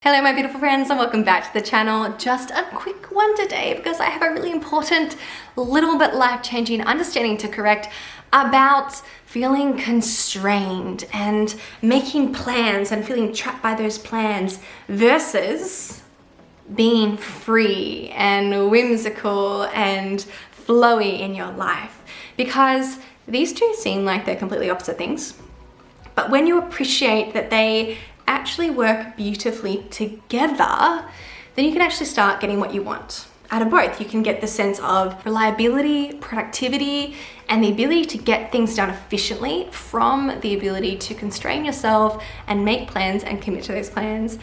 Hello my beautiful friends and welcome back to the channel. Just a quick one today because I have a really important, little bit life-changing understanding to correct about feeling constrained and making plans and feeling trapped by those plans versus being free and whimsical and flowy in your life. Because these two seem like they're completely opposite things. But when you appreciate that they actually work beautifully together, then you can actually start getting what you want out of both. You can get the sense of reliability, productivity, and the ability to get things done efficiently from the ability to constrain yourself and make plans and commit to those plans.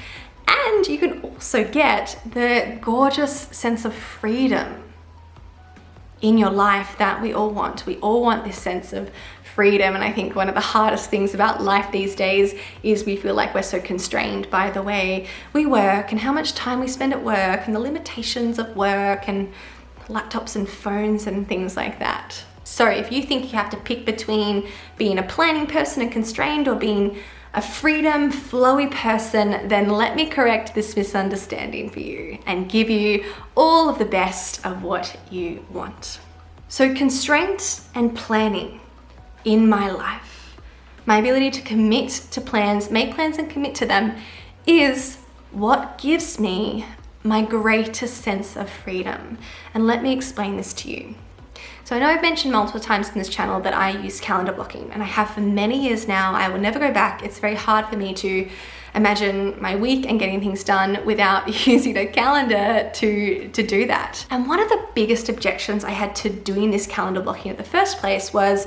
And you can also get the gorgeous sense of freedom in your life that we all want. We all want this sense of freedom, and I think one of the hardest things about life these days is we feel like we're so constrained by the way we work and how much time we spend at work and the limitations of work and laptops and phones and things like that. So if you think you have to pick between being a planning person and constrained or being a freedom, flowy person, then let me correct this misunderstanding for you and give you all of the best of what you want. So constraint and planning in my life, my ability to commit to plans, make plans and commit to them, is what gives me my greatest sense of freedom. And let me explain this to you. So I know I've mentioned multiple times in this channel that I use calendar blocking, and I have for many years now. I will never go back. It's very hard for me to imagine my week and getting things done without using a calendar to do that. And one of the biggest objections I had to doing this calendar blocking in the first place was,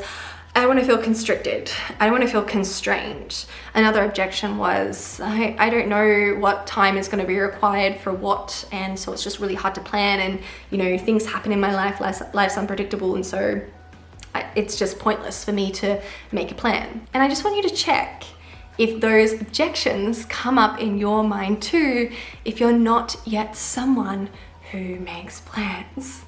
I don't want to feel constricted. I don't want to feel constrained. Another objection was, I don't know what time is going to be required for what, and so it's just really hard to plan, and you know, things happen in my life, life's unpredictable, and so it's just pointless for me to make a plan. And I just want you to check if those objections come up in your mind too, if you're not yet someone who makes plans.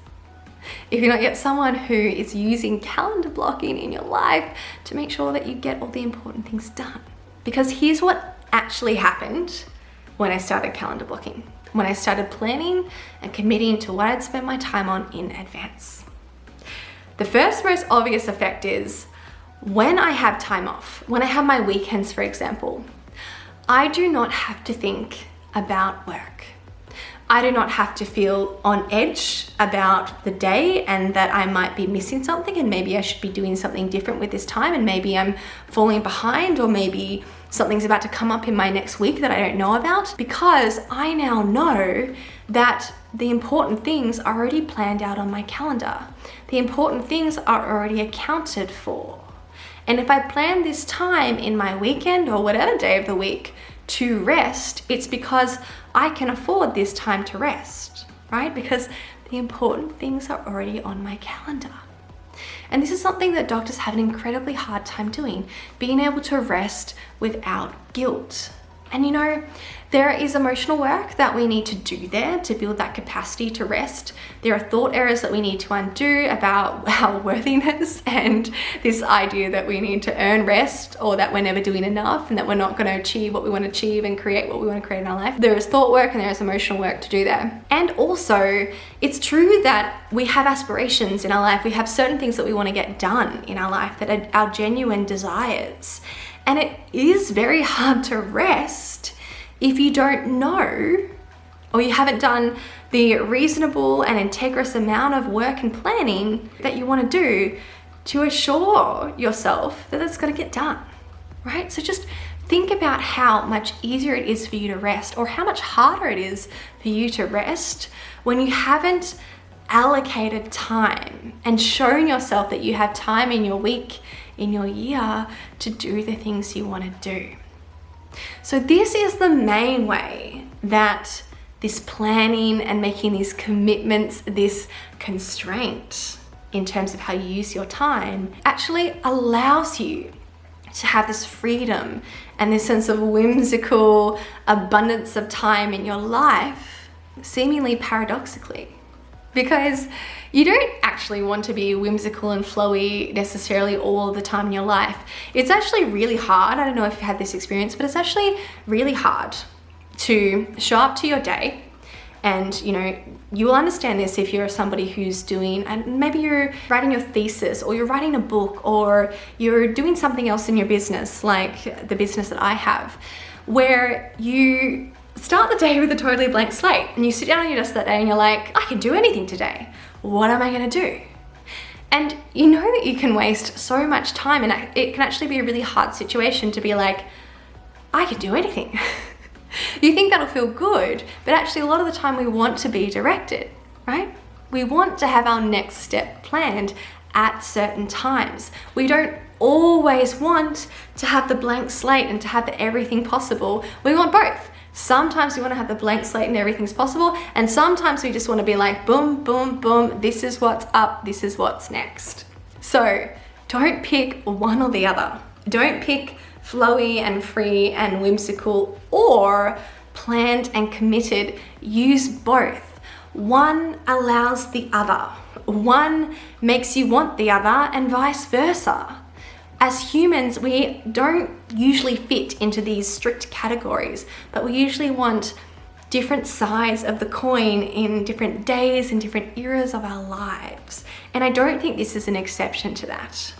If you're not yet someone who is using calendar blocking in your life to make sure that you get all the important things done. Because here's what actually happened when I started calendar blocking. When I started planning and committing to what I'd spend my time on in advance. The first most obvious effect is when I have time off, when I have my weekends, for example, I do not have to think about work. I do not have to feel on edge about the day and that I might be missing something and maybe I should be doing something different with this time and maybe I'm falling behind or maybe something's about to come up in my next week that I don't know about, because I now know that the important things are already planned out on my calendar. The important things are already accounted for. And if I plan this time in my weekend or whatever day of the week to rest, it's because I can afford this time to rest, right? Because the important things are already on my calendar. And this is something that doctors have an incredibly hard time doing, being able to rest without guilt. And you know, there is emotional work that we need to do there to build that capacity to rest. There are thought errors that we need to undo about our worthiness and this idea that we need to earn rest or that we're never doing enough and that we're not going to achieve what we want to achieve and create what we want to create in our life. There is thought work and there is emotional work to do there. And also, it's true that we have aspirations in our life. We have certain things that we want to get done in our life that are our genuine desires. And it is very hard to rest if you don't know or you haven't done the reasonable and integrous amount of work and planning that you want to do to assure yourself that it's going to get done, right? So just think about how much easier it is for you to rest or how much harder it is for you to rest when you haven't allocated time and shown yourself that you have time in your week, in your year to do the things you want to do. So this is the main way that this planning and making these commitments, this constraint in terms of how you use your time actually allows you to have this freedom and this sense of whimsical abundance of time in your life, seemingly paradoxically. Because you don't actually want to be whimsical and flowy necessarily all the time in your life. It's actually really hard. I don't know if you've had this experience, but it's actually really hard to show up to your day. And you know, you will understand this if you're somebody who's doing, and maybe you're writing your thesis, or you're writing a book, or you're doing something else in your business, like the business that I have, where you start the day with a totally blank slate and you sit down on your desk that day and you're like, I can do anything today. What am I gonna do? And you know that you can waste so much time, and it can actually be a really hard situation to be like, I can do anything. You think that'll feel good, but actually a lot of the time we want to be directed, right? We want to have our next step planned at certain times. We don't always want to have the blank slate and to have everything possible. We want both. Sometimes we want to have the blank slate and everything's possible, and sometimes we just want to be like, boom, boom, boom, this is what's up, this is what's next. So don't pick one or the other. Don't pick flowy and free and whimsical or planned and committed. Use both. One allows the other. One makes you want the other, and vice versa. As humans, we don't usually fit into these strict categories, but we usually want different sides of the coin in different days and different eras of our lives. And I don't think this is an exception to that.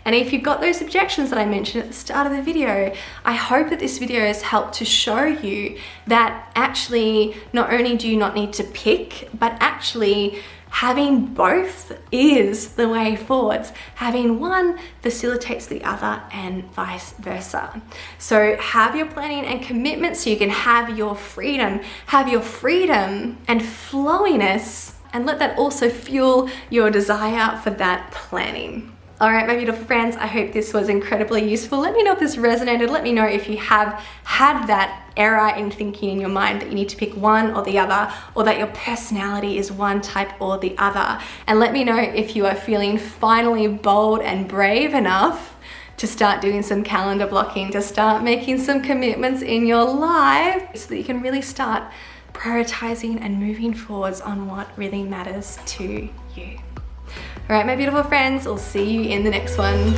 And if you've got those objections that I mentioned at the start of the video, I hope that this video has helped to show you that actually not only do you not need to pick, but actually having both is the way forwards. Having one facilitates the other and vice versa. So have your planning and commitment so you can have your freedom and flowiness, and let that also fuel your desire for that planning. All right, my beautiful friends, I hope this was incredibly useful. Let me know if this resonated. Let me know if you have had that error in thinking in your mind that you need to pick one or the other, or that your personality is one type or the other. And let me know if you are feeling finally bold and brave enough to start doing some calendar blocking, to start making some commitments in your life so that you can really start prioritizing and moving forwards on what really matters to you. All right, my beautiful friends, I'll see you in the next one.